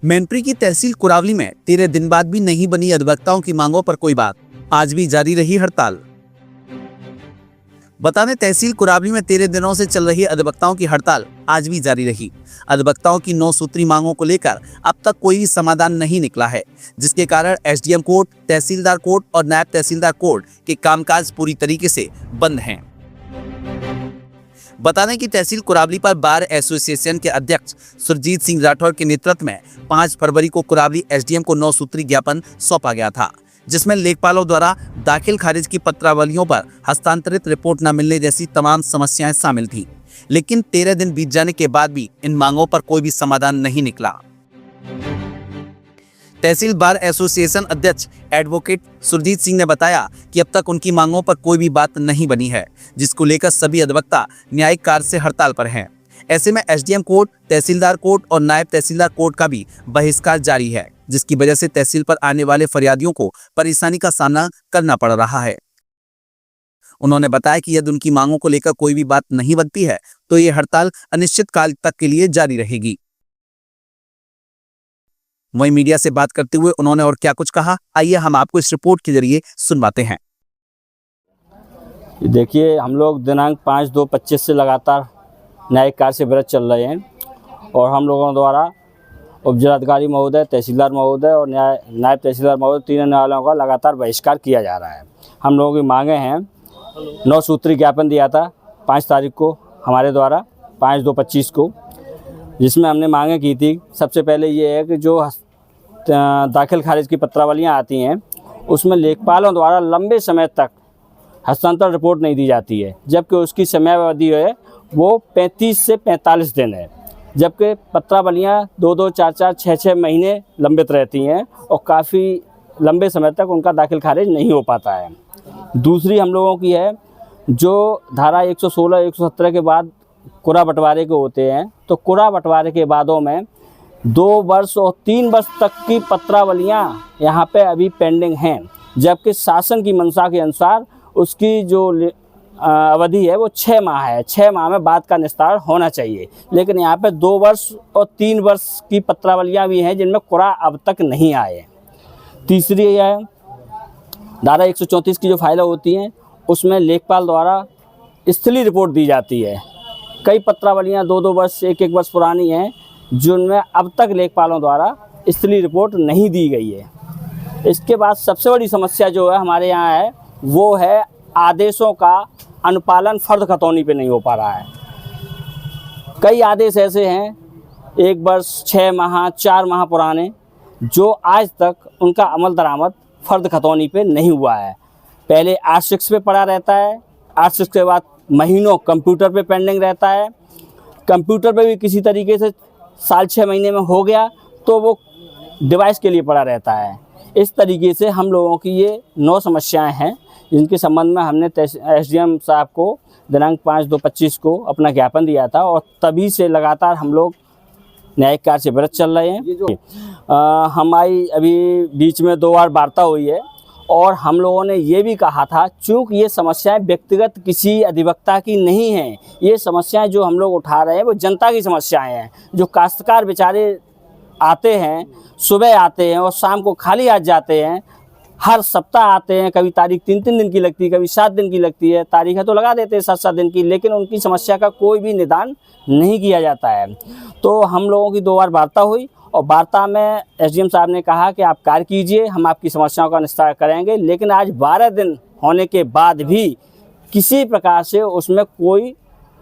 मैनपुरी की तहसील कुरावली में 13 दिन बाद भी नहीं बनी अधिवक्ताओं की मांगों पर कोई बात, आज भी जारी रही हड़ताल। बता दें, तहसील कुरावली में 13 दिनों से चल रही अधिवक्ताओं की हड़ताल आज भी जारी रही। अधिवक्ताओं की 9 सूत्री मांगों को लेकर अब तक कोई भी समाधान नहीं निकला है, जिसके कारण एसडीएम कोर्ट, तहसीलदार कोर्ट और नायब तहसीलदार कोर्ट के कामकाज पूरी तरीके से बंद हैं। बता दें कि तहसील कुरावली पर बार एसोसिएशन के अध्यक्ष सुरजीत सिंह राठौर के नेतृत्व में 5 फरवरी को कुरावली एसडीएम को 9 सूत्री ज्ञापन सौंपा गया था, जिसमें लेखपालों द्वारा दाखिल खारिज की पत्रावलियों पर हस्तांतरित रिपोर्ट न मिलने जैसी तमाम समस्याएं शामिल थी। लेकिन 13 दिन बीत जाने के बाद भी इन मांगों पर कोई भी समाधान नहीं निकला। तहसील बार एसोसिएशन अध्यक्ष एडवोकेट सुरजीत सिंह ने बताया कि अब तक उनकी मांगों पर कोई भी बात नहीं बनी है, जिसको लेकर सभी अधिवक्ता न्यायिक कार्य से हड़ताल पर हैं। ऐसे में एसडीएम कोर्ट, तहसीलदार कोर्ट और नायब तहसीलदार कोर्ट का भी बहिष्कार जारी है, जिसकी वजह से तहसील पर आने वाले फरियादियों को परेशानी का सामना करना पड़ रहा है। उन्होंने बताया कि यदि उनकी मांगों को लेकर कोई भी बात नहीं बनती है तो ये हड़ताल अनिश्चित काल तक के लिए जारी रहेगी। वहीं मीडिया से बात करते हुए उन्होंने और क्या कुछ कहा, आइए हम आपको इस रिपोर्ट के जरिए सुनवाते हैं। देखिए, हम लोग दिनांक 5/2/25 से लगातार न्यायिक कार्य से विरत चल रहे हैं और हम लोगों द्वारा उप जिलाधिकारी महोदय, तहसीलदार महोदय और नायब तहसीलदार महोदय, तीनों न्यायालयों का लगातार बहिष्कार किया जा रहा है। हम लोगों की मांगे हैं, 9 सूत्री ज्ञापन दिया था 5 तारीख को हमारे द्वारा 5/2/25 को, जिसमें हमने मांगे की थी। सबसे पहले ये है कि जो दाखिल खारिज की पत्रावलियाँ आती हैं उसमें लेखपालों द्वारा लंबे समय तक हस्तांतरण रिपोर्ट नहीं दी जाती है, जबकि उसकी समयावधि है वो 35 से 45 दिन है, जबकि पत्रावलियाँ 2-2, 4-4, 6-6 महीने लंबित रहती हैं और काफ़ी लंबे समय तक उनका दाखिल खारिज नहीं हो पाता है। दूसरी हम लोगों की है, जो धारा 116, 117 के बाद कुरा बंटवारे के होते हैं, तो कुरा बंटवारे के बादों में 2 वर्ष और 3 वर्ष तक की पत्रावलियाँ यहाँ पे अभी पेंडिंग हैं, जबकि शासन की मंशा के अनुसार उसकी जो अवधि है वो 6 माह है। 6 माह में बात का निस्तारण होना चाहिए, लेकिन यहाँ पे 2 वर्ष और 3 वर्ष की पत्रावलियाँ भी हैं जिनमें कुरा अब तक नहीं आए। तीसरी यह है, धारा 134 की जो फाइलें होती हैं उसमें लेखपाल द्वारा स्थलीय रिपोर्ट दी जाती है। कई पत्रावलियाँ 2-2 वर्ष, 1-1 वर्ष पुरानी हैं, जिनमें अब तक लेखपालों द्वारा स्थलीय रिपोर्ट नहीं दी गई है। इसके बाद सबसे बड़ी समस्या जो है हमारे यहाँ है वो है आदेशों का अनुपालन फर्द खतौनी पे नहीं हो पा रहा है। कई आदेश ऐसे हैं 1 वर्ष, 6 माह, 4 माह पुराने, जो आज तक उनका अमल दरामद फर्द खतौनी पे नहीं हुआ है। पहले 8/6 पे पड़ा रहता है, 8/6 के बाद महीनों कंप्यूटर पे पेंडिंग रहता है। कंप्यूटर पे भी किसी तरीके से साल 6 महीने में हो गया तो वो डिवाइस के लिए पड़ा रहता है। इस तरीके से हम लोगों की ये 9 समस्याएं हैं, जिनके संबंध में हमने एसडीएम साहब को दिनांक 5/2/25 को अपना ज्ञापन दिया था और तभी से लगातार हम लोग न्यायिक कार्य से विरत चल रहे हैं। हमारी अभी बीच में 2 बार वार्ता हुई है और हम लोगों ने ये भी कहा था, चूँकि ये समस्याएं व्यक्तिगत किसी अधिवक्ता की नहीं हैं, ये समस्याएं जो हम लोग उठा रहे हैं वो जनता की समस्याएं हैं। जो काश्तकार बेचारे आते हैं, सुबह आते हैं और शाम को खाली हाथ जाते हैं, हर सप्ताह आते हैं, कभी तारीख 3-3 दिन की लगती है, कभी 7 दिन की लगती है, तारीखें तो लगा देते हैं 7-7 दिन की, लेकिन उनकी समस्या का कोई भी निदान नहीं किया जाता है। तो हम लोगों की 2 बार वार्ता हुई और वार्ता में एसडीएम साहब ने कहा कि आप कार्य कीजिए, हम आपकी समस्याओं का निस्तारण करेंगे, लेकिन आज 12 दिन होने के बाद भी किसी प्रकार से उसमें कोई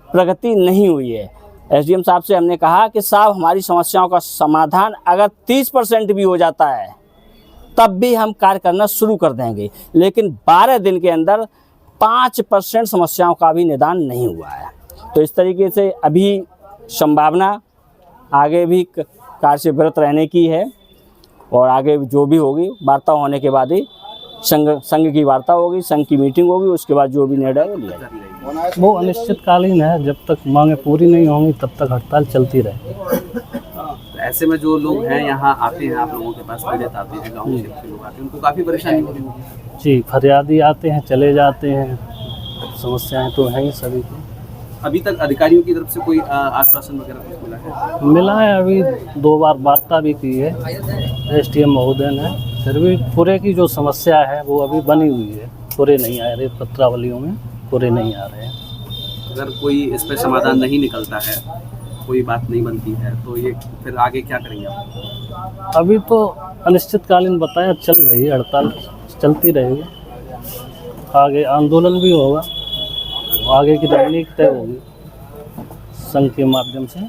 प्रगति नहीं हुई है। एसडीएम साहब से हमने कहा कि साहब, हमारी समस्याओं का समाधान अगर 30% भी हो जाता है तब भी हम कार्य करना शुरू कर देंगे, लेकिन 12 दिन के अंदर 5% समस्याओं का भी निदान नहीं हुआ है। तो इस तरीके से अभी संभावना आगे भी कार्य से विरत रहने की है और आगे जो भी होगी वार्ता होने के बाद ही संघ की वार्ता होगी, संघ की मीटिंग होगी, उसके बाद जो भी निर्णय वो लिया जाएगा। वो अनिश्चितकालीन है, जब तक मांगे पूरी नहीं होंगी तब तक हड़ताल चलती रहेगी। ऐसे में जो लोग हैं यहाँ आते हैं, आप लोगों के पास पीड़ित आते हैं, गाँव क्षेत्र के लोग आते हैं, उनको काफ़ी परेशानी होती है। जी, फरियादी आते हैं, चले जाते हैं, समस्याएं तो हैं ही सभी की। अभी तक अधिकारियों की तरफ से कोई आश्वासन वगैरह कुछ मिला है? मिला है, अभी 2 बार वार्ता भी की है एसडीएम महोदय ने, फिर भी पूरे की जो समस्या है वो अभी बनी हुई है, पूरे नहीं आ रहे, पत्रावलियों में पूरे नहीं आ रहे हैं। अगर कोई इस पर समाधान नहीं निकलता है, कोई बात नहीं बनती है, तो ये फिर आगे क्या करेंगे आप? अभी तो अनिश्चितकालीन बताया चल रही है, हड़ताल चलती रहेगी, आगे आंदोलन भी होगा, आगे की रणनीति तय होगी संघ के माध्यम से।